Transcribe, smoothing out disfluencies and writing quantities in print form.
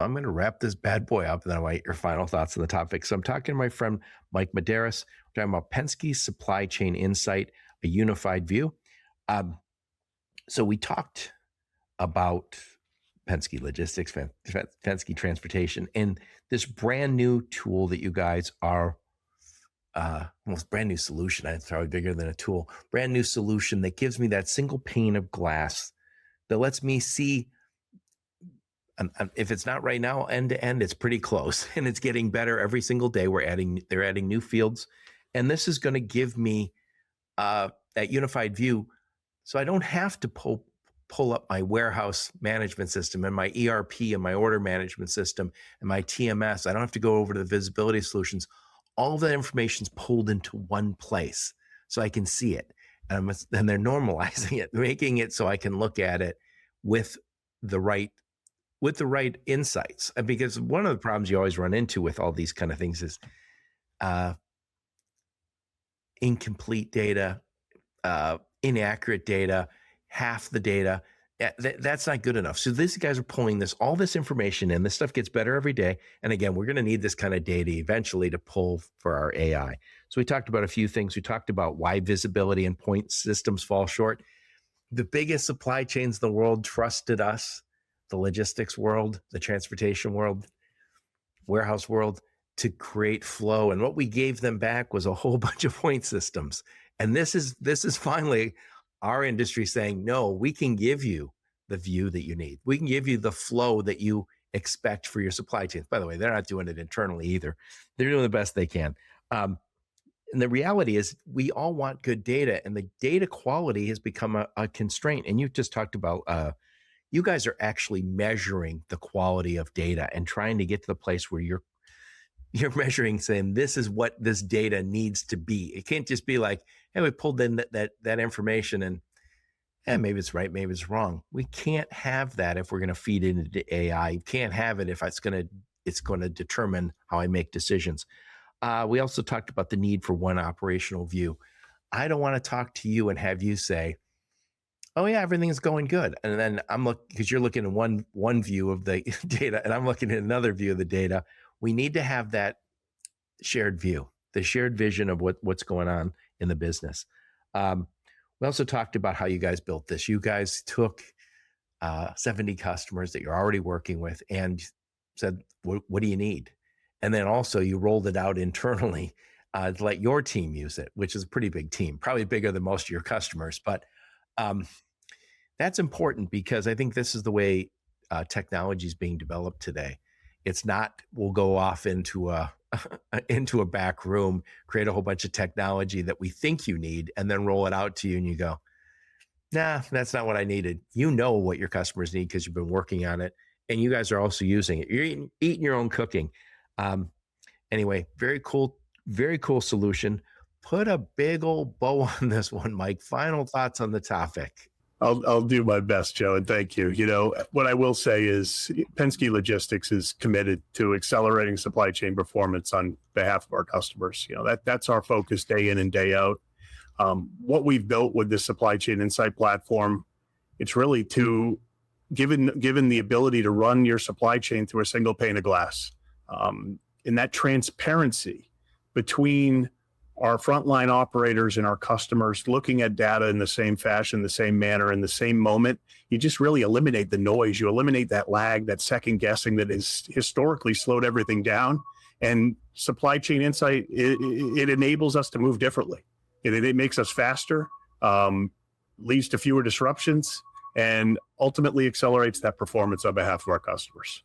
I'm going to wrap this bad boy up, and then I want your final thoughts on the topic. So I'm talking to my friend Mike Medeiros. We're talking about Penske's supply chain insight, a unified view. Um, so we talked about Penske Logistics, Penske Transportation, and this brand new tool that you guys are almost brand new solution. It's probably bigger than a tool. Brand new solution that gives me that single pane of glass that lets me see. If it's not right now, end to end, it's pretty close, and it's getting better every single day. They're adding new fields, and this is going to give me that unified view, so I don't have to pull up my warehouse management system and my ERP and my order management system and my TMS. I don't have to go over to the visibility solutions. All of that information is pulled into one place, so I can see it, and they're normalizing it, making it so I can look at it with the right insights. Because one of the problems you always run into with all these kind of things is incomplete data, inaccurate data, half the data. That's not good enough. So these guys are pulling all this information in. This stuff gets better every day. And again, we're going to need this kind of data eventually to pull for our AI. So we talked about a few things. We talked about why visibility and point systems fall short. The biggest supply chains in the world trusted us, the logistics world, the transportation world, warehouse world, to create flow. And what we gave them back was a whole bunch of point systems. And this is finally our industry saying, no, we can give you the view that you need. We can give you the flow that you expect for your supply chains. By the way, they're not doing it internally either. They're doing the best they can. And the reality is we all want good data, and the data quality has become a constraint. And you just talked about you guys are actually measuring the quality of data and trying to get to the place where you're measuring, saying this is what this data needs to be. It can't just be like, hey, we pulled in that information and maybe it's right, maybe it's wrong. We can't have that if we're going to feed it into AI. You can't have it if it's going to determine how I make decisions. We also talked about the need for one operational view. I don't want to talk to you and have you say, oh yeah, everything's going good. And then because you're looking at one view of the data and I'm looking at another view of the data. We need to have that shared view, the shared vision of what's going on in the business. We also talked about how you guys built this. You guys took 70 customers that you're already working with and said, what do you need? And then also you rolled it out internally to let your team use it, which is a pretty big team, probably bigger than most of your customers. But that's important because I think this is the way technology is being developed today. It's not, we'll go off into a back room, create a whole bunch of technology that we think you need, and then roll it out to you and you go, nah, that's not what I needed. You know what your customers need because you've been working on it, and you guys are also using it. You're eating your own cooking. Anyway, very cool solution. Put a big old bow on this one, Mike. Final thoughts on the topic. I'll do my best, Joe, and thank you. You know, what I will say is Penske Logistics is committed to accelerating supply chain performance on behalf of our customers. You know, that's our focus day in and day out. What we've built with this supply chain insight platform, it's really to given the ability to run your supply chain through a single pane of glass. And that transparency between our frontline operators and our customers looking at data in the same fashion, the same manner, in the same moment, you just really eliminate the noise. You eliminate that lag, that second guessing that has historically slowed everything down. And supply chain insight, it enables us to move differently. It makes us faster, leads to fewer disruptions, and ultimately accelerates that performance on behalf of our customers.